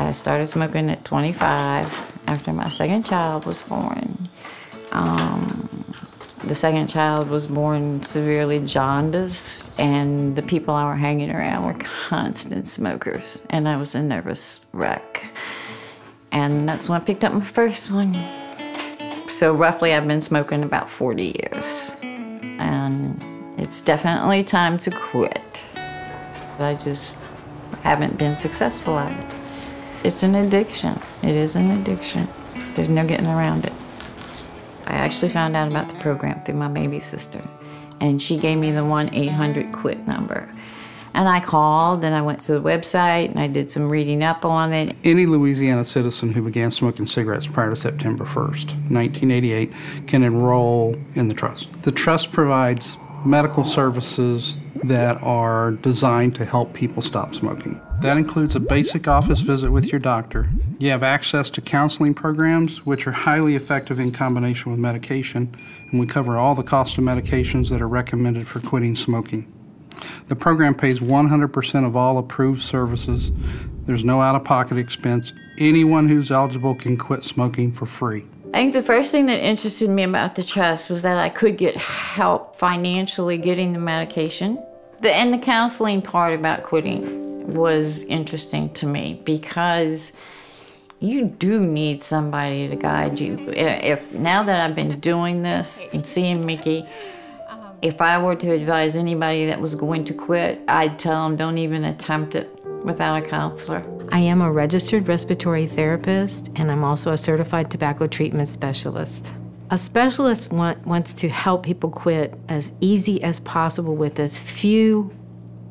I started smoking at 25 after my second child was born. The second child was born severely jaundiced, and the people I were hanging around were constant smokers, and I was a nervous wreck. And that's when I picked up my first one. So roughly I've been smoking about 40 years, and it's definitely time to quit. I just haven't been successful at it. It's an addiction. It is an addiction. There's no getting around it. I actually found out about the program through my baby sister, and she gave me the 1-800-QUIT number. And I called, and I went to the website, and I did some reading up on it. Any Louisiana citizen who began smoking cigarettes prior to September 1st, 1988, can enroll in the trust. The trust provides medical services that are designed to help people stop smoking. That includes a basic office visit with your doctor. You have access to counseling programs, which are highly effective in combination with medication, and we cover all the cost of medications that are recommended for quitting smoking. The program pays 100% of all approved services. There's no out-of-pocket expense. Anyone who's eligible can quit smoking for free. I think the first thing that interested me about the trust was that I could get help financially getting the medication. And the counseling part about quitting was interesting to me because you do need somebody to guide you. Now that I've been doing this and seeing Mickie, if I were to advise anybody that was going to quit, I'd tell them don't even attempt it without a counselor. I am a registered respiratory therapist, and I'm also a certified tobacco treatment specialist. A specialist wants to help people quit as easy as possible with as few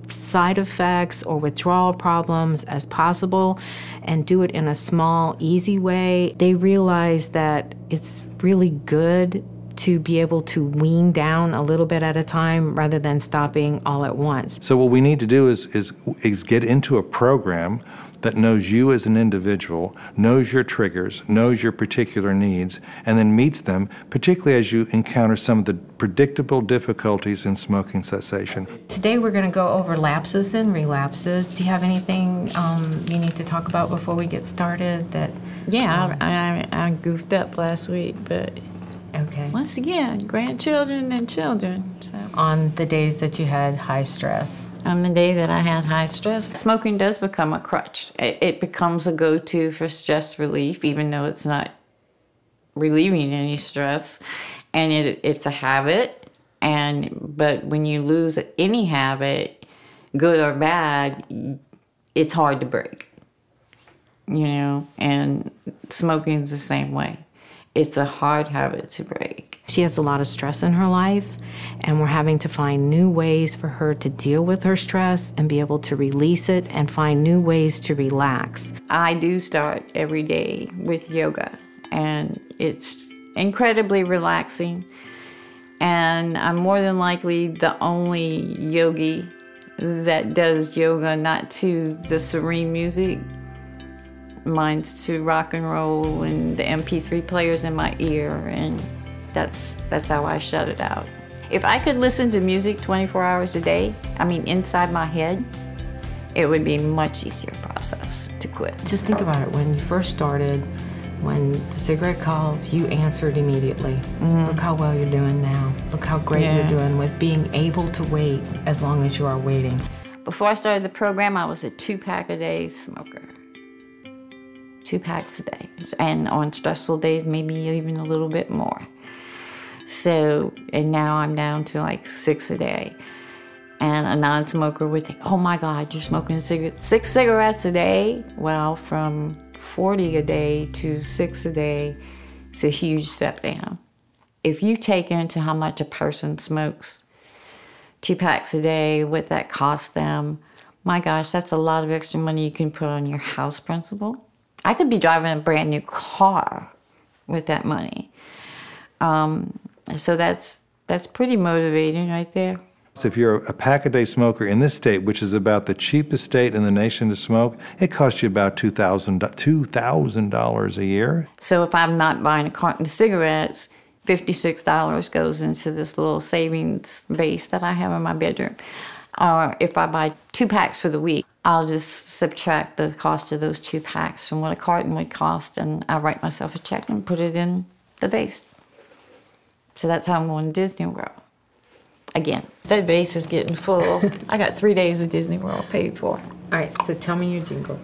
side effects or withdrawal problems as possible, and do it in a small, easy way. They realize that it's really good to be able to wean down a little bit at a time rather than stopping all at once. So what we need to do is get into a program that knows you as an individual, knows your triggers, knows your particular needs, and then meets them, particularly as you encounter some of the predictable difficulties in smoking cessation. Today we're going to go over lapses and relapses. Do you have anything you need to talk about before we get started? Yeah, I goofed up last week, but okay. Once again, grandchildren and children. So. On the days that you had high stress? On the days that I had high stress, smoking does become a crutch. It becomes a go-to for stress relief, even though it's not relieving any stress. And it's a habit. But when you lose any habit, good or bad, it's hard to break. You know, and smoking's the same way. It's a hard habit to break. She has a lot of stress in her life, and we're having to find new ways for her to deal with her stress and be able to release it and find new ways to relax. I do start every day with yoga, and it's incredibly relaxing. And I'm more than likely the only yogi that does yoga not to the serene music. Mine's to rock and roll and the MP3 players in my ear, and that's how I shut it out. If I could listen to music 24 hours a day, inside my head, it would be a much easier process to quit. Just think about it. When you first started, when the cigarette called, you answered immediately. Look how well you're doing now. Look how great you're doing with being able to wait as long as you are waiting. Before I started the program, I was a 2-pack-a-day smoker. 2 packs a day, and on stressful days, maybe even a little bit more. So, and now I'm down to like 6 a day. And a non-smoker would think, oh my God, you're smoking 6 cigarettes a day? Well, from 40 a day to 6 a day, it's a huge step down. If you take into how much a person smokes, 2 packs a day, what that costs them, my gosh, that's a lot of extra money you can put on your house principal. I could be driving a brand new car with that money. So that's pretty motivating right there. So if you're a pack-a-day smoker in this state, which is about the cheapest state in the nation to smoke, it costs you about $2,000 a year. So if I'm not buying a carton of cigarettes, $56 goes into this little savings base that I have in my bedroom. Or if I buy 2 packs for the week, I'll just subtract the cost of those 2 packs from what a carton would cost, and I write myself a check and put it in the vase. So that's how I'm going to Disney World. Again, that vase is getting full. I got 3 days of Disney World paid for. All right, so tell me your jingle.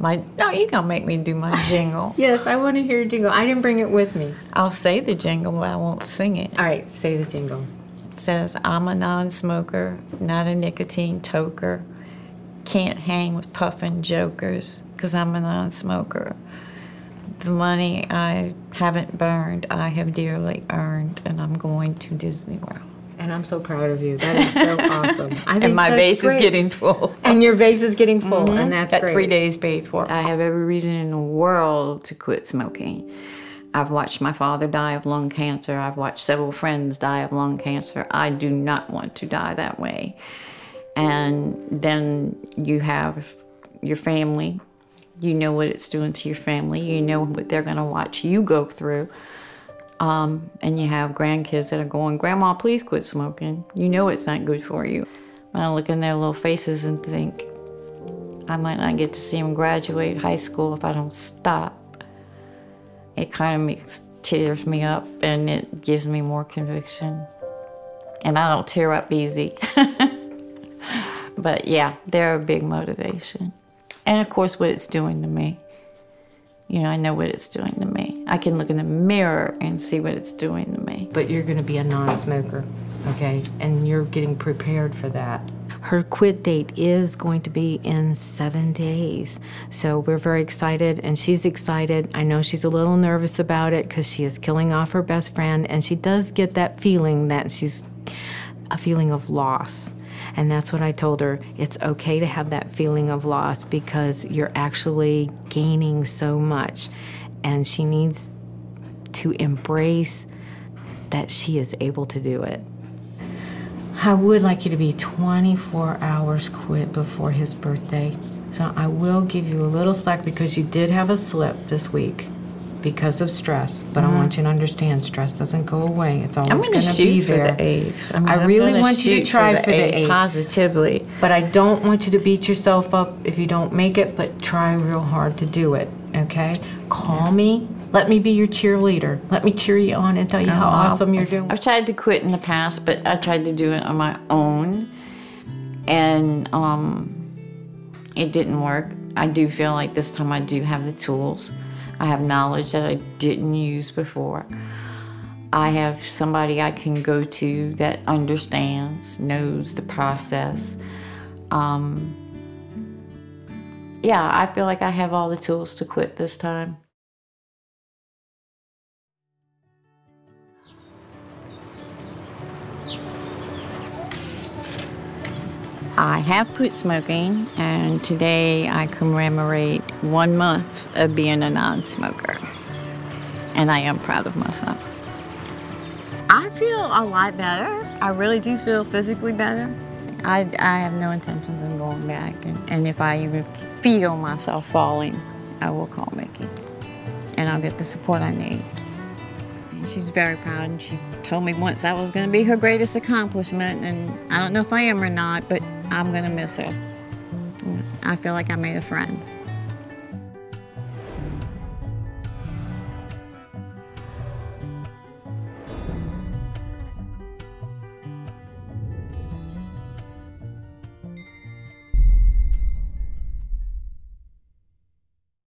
No, you're going to make me do my jingle. Yes, I want to hear your jingle. I didn't bring it with me. I'll say the jingle, but I won't sing it. All right, say the jingle. It says, I'm a non-smoker, not a nicotine toker. Can't hang with puffin' jokers, 'cause I'm a non-smoker. The money I haven't burned, I have dearly earned, and I'm going to Disney World. And I'm so proud of you. That is so awesome. I think And my vase is getting full. And your vase is getting full, and that's Got great. 3 days paid for. I have every reason in the world to quit smoking. I've watched my father die of lung cancer. I've watched several friends die of lung cancer. I do not want to die that way. And then you have your family. You know what it's doing to your family. You know what they're going to watch you go through. And you have grandkids that are going, Grandma, please quit smoking. You know it's not good for you. When I look in their little faces and think, I might not get to see them graduate high school if I don't stop, it kind of tears me up, and it gives me more conviction. And I don't tear up easy. But yeah, they're a big motivation. And of course, what it's doing to me. You know, I know what it's doing to me. I can look in the mirror and see what it's doing to me. But you're going to be a non-smoker, okay? And you're getting prepared for that. Her quit date is going to be in 7 days. So we're very excited, and she's excited. I know she's a little nervous about it because she is killing off her best friend, and she does get that feeling that she's a feeling of loss. And that's what I told her. It's okay to have that feeling of loss because you're actually gaining so much. And she needs to embrace that she is able to do it. I would like you to be 24 hours quit before his birthday. So I will give you a little slack because you did have a slip this week because of stress. But I want you to understand, stress doesn't go away. It's always going to be there. I'm going to shoot for the A's. I really want you to try for the A positively. But I don't want you to beat yourself up if you don't make it, but try real hard to do it, okay? Call me. Let me be your cheerleader. Let me cheer you on and tell you how awesome you're doing. I've tried to quit in the past, but I tried to do it on my own, and it didn't work. I do feel like this time I do have the tools. I have knowledge that I didn't use before. I have somebody I can go to that understands, knows the process. Yeah, I feel like I have all the tools to quit this time. I have quit smoking, and today I commemorate 1 month of being a non-smoker. And I am proud of myself. I feel a lot better. I really do feel physically better. I have no intentions of going back. And if I even feel myself falling, I will call Mickie. And I'll get the support I need. And she's very proud, and she told me once I was going to be her greatest accomplishment, and I don't know if I am or not, but I'm going to miss her. I feel like I made a friend.